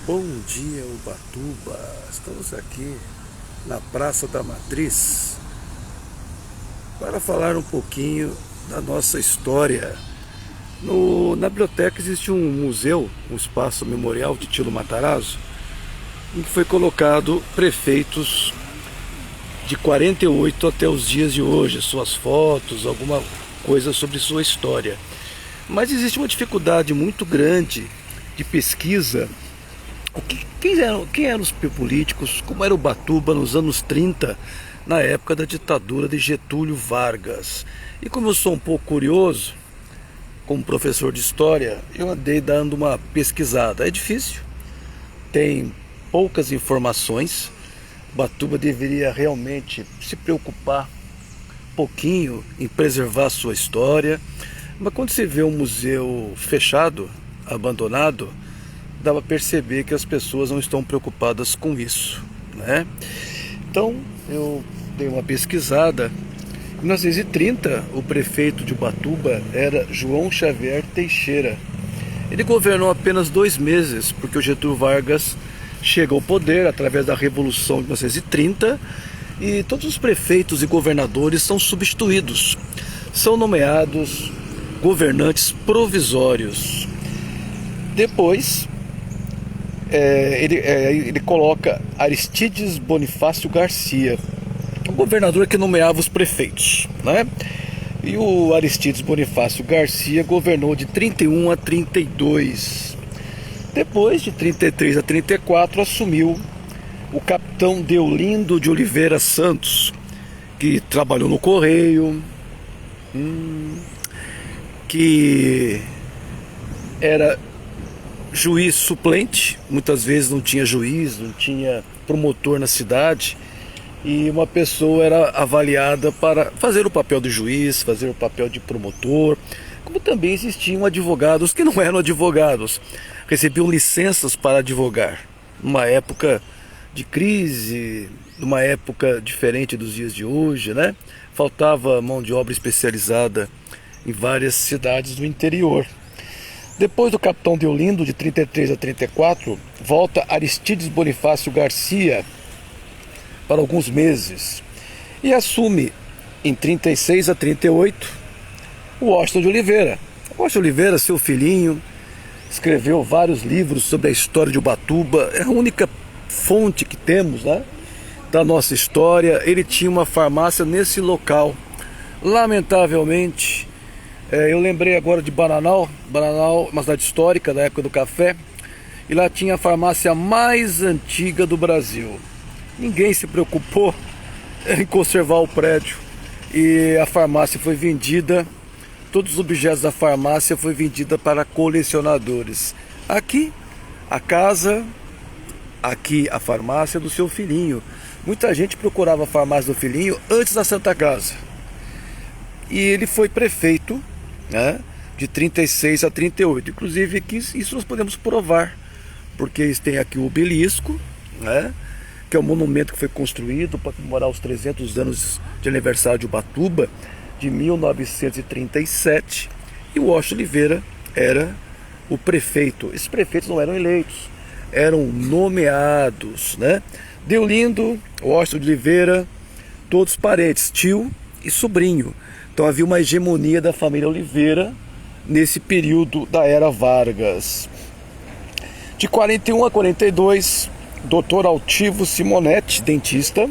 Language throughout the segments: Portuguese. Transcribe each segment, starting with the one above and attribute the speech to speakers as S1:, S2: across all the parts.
S1: Bom dia, Ubatuba. Estamos aqui na Praça da Matriz para falar um pouquinho da nossa história. Na biblioteca existe um museu, um espaço memorial de Tilo Matarazzo, em que foi colocado prefeitos de 48 até os dias de hoje, suas fotos, alguma coisa sobre sua história. Mas existe uma dificuldade muito grande de pesquisa. Quem eram os políticos, como era Ubatuba nos anos 30, na época da ditadura de Getúlio Vargas. E como eu sou um pouco curioso, como professor de história, eu andei dando uma pesquisada. É difícil, tem poucas informações. Ubatuba deveria realmente se preocupar um pouquinho em preservar sua história. Mas quando você vê um museu fechado, abandonado, dá para perceber que as pessoas não estão preocupadas com isso, né? Então eu dei uma pesquisada. Em 1930, o prefeito de Ubatuba era João Xavier Teixeira. Ele governou apenas 2 meses, porque o Getúlio Vargas chega ao poder através da Revolução de 1930 e todos os prefeitos e governadores são substituídos. São nomeados governantes provisórios. Depois ele coloca Aristides Bonifácio Garcia, o governador que nomeava os prefeitos, né? E o Aristides Bonifácio Garcia governou de 31 a 32. Depois, de 33 a 34, assumiu o capitão Deolindo de Oliveira Santos, que trabalhou no Correio, que era juiz suplente, muitas vezes não tinha juiz, não tinha promotor na cidade, e uma pessoa era avaliada para fazer o papel de juiz, fazer o papel de promotor, como também existiam advogados que não eram advogados, recebiam licenças para advogar, numa época de crise, numa época diferente dos dias de hoje, né? Faltava mão de obra especializada em várias cidades do interior. Depois do capitão Deolindo, de 33 a 34, volta Aristides Bonifácio Garcia para alguns meses e assume em 36 a 38 o Washington de Oliveira. Washington de Oliveira, seu filhinho, escreveu vários livros sobre a história de Ubatuba, é a única fonte que temos, né, da nossa história. Ele tinha uma farmácia nesse local. Lamentavelmente, eu lembrei agora de Bananal, uma cidade histórica da época do café, e lá tinha a farmácia mais antiga do Brasil. Ninguém se preocupou em conservar o prédio e a farmácia foi vendida, todos os objetos da farmácia foi vendida para colecionadores. Aqui a casa, aqui a farmácia do seu filhinho. Muita gente procurava a farmácia do filhinho antes da Santa Casa. E ele foi prefeito, né, de 36 a 38. Inclusive aqui, isso nós podemos provar, porque tem aqui o obelisco, né, que é um monumento que foi construído para comemorar os 300 anos de aniversário de Ubatuba, de 1937. E o Washington Oliveira era o prefeito. Esses prefeitos não eram eleitos, eram nomeados, né? Deolindo, Washington de Oliveira, todos parentes, tio e sobrinho. Então havia uma hegemonia da família Oliveira nesse período da era Vargas. De 41 a 42, Dr. Altivo Simonetti, dentista.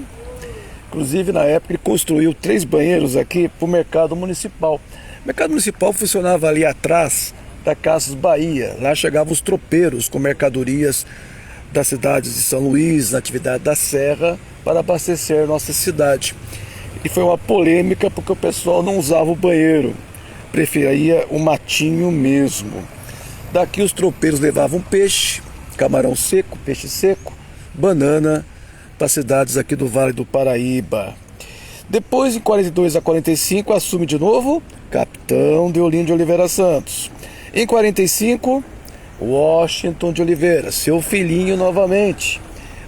S1: Inclusive na época ele construiu 3 banheiros aqui para o mercado municipal. O mercado municipal funcionava ali atrás da Casas Bahia. Lá chegavam os tropeiros com mercadorias das cidades de São Luís, na atividade da Serra, para abastecer nossa cidade. E foi uma polêmica porque o pessoal não usava o banheiro, preferia o matinho mesmo. Daqui os tropeiros levavam peixe, camarão seco, peixe seco, banana para cidades aqui do Vale do Paraíba. Depois, em 42 a 45, assume de novo capitão Deolindo de Oliveira Santos. Em 45, Washington de Oliveira, seu filhinho novamente.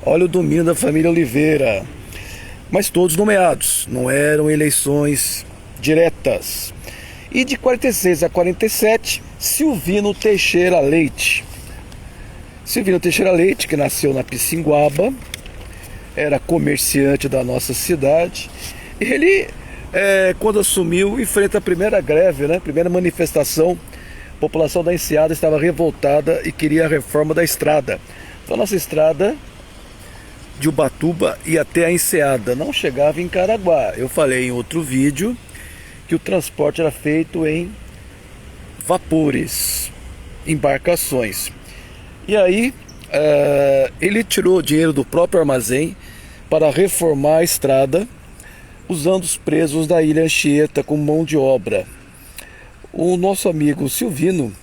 S1: Olha o domínio da família Oliveira. Mas todos nomeados, não eram eleições diretas. E de 46 a 47, Silvino Teixeira Leite. Silvino Teixeira Leite, que nasceu na Pissinguaba, era comerciante da nossa cidade. Ele, quando assumiu, enfrenta a primeira greve, né? Primeira manifestação. A população da Enseada estava revoltada e queria a reforma da estrada. Então, a nossa estrada de Ubatuba ia até a Enseada, não chegava em Caraguá. Eu falei em outro vídeo que o transporte era feito em vapores, embarcações. E aí ele tirou dinheiro do próprio armazém para reformar a estrada, usando os presos da Ilha Anchieta como mão de obra. O nosso amigo Silvino,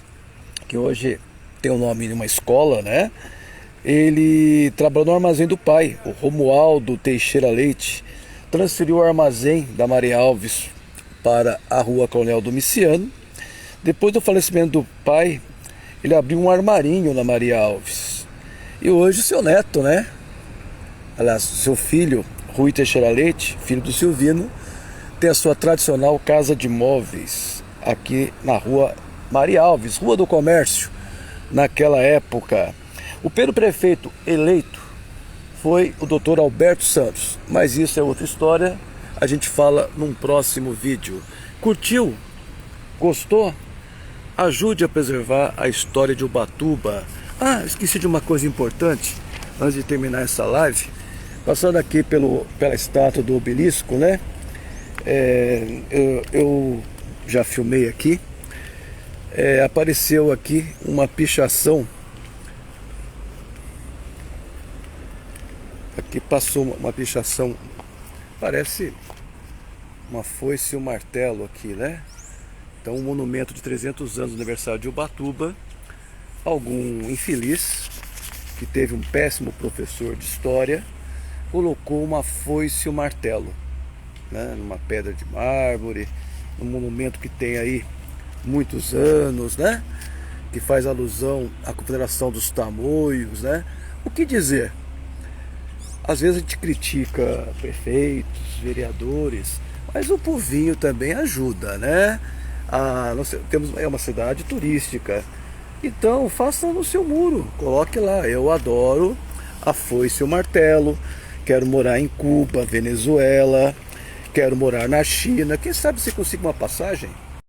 S1: que hoje tem o nome de uma escola, né? Ele trabalhou no armazém do pai, o Romualdo Teixeira Leite. Transferiu o armazém da Maria Alves para a rua Coronel Domiciano. Depois do falecimento do pai, ele abriu um armarinho na Maria Alves. E hoje o seu neto, né? Aliás, seu filho, Rui Teixeira Leite, filho do Silvino, tem a sua tradicional casa de móveis aqui na rua Maria Alves, Rua do Comércio, naquela época. O primeiro prefeito eleito foi o Dr. Alberto Santos, mas isso é outra história, a gente fala num próximo vídeo. Curtiu? Gostou? Ajude a preservar a história de Ubatuba. Ah, esqueci de uma coisa importante, antes de terminar essa live. Passando aqui pela estátua do obelisco, né? Eu já filmei aqui. Apareceu aqui uma pichação. Aqui passou uma pichação, parece uma foice e um martelo aqui, né? Então, um monumento de 300 anos do aniversário de Ubatuba. Algum infeliz, que teve um péssimo professor de história, colocou uma foice e um martelo, né? Numa pedra de mármore, num monumento que tem aí muitos anos, né? Que faz alusão à Confederação dos Tamoios, né? O que dizer? Às vezes a gente critica prefeitos, vereadores, mas o povinho também ajuda, né? Nós temos uma cidade turística, então faça no seu muro, coloque lá: eu adoro a foice e o martelo, quero morar em Cuba, Venezuela, quero morar na China, quem sabe você consiga uma passagem?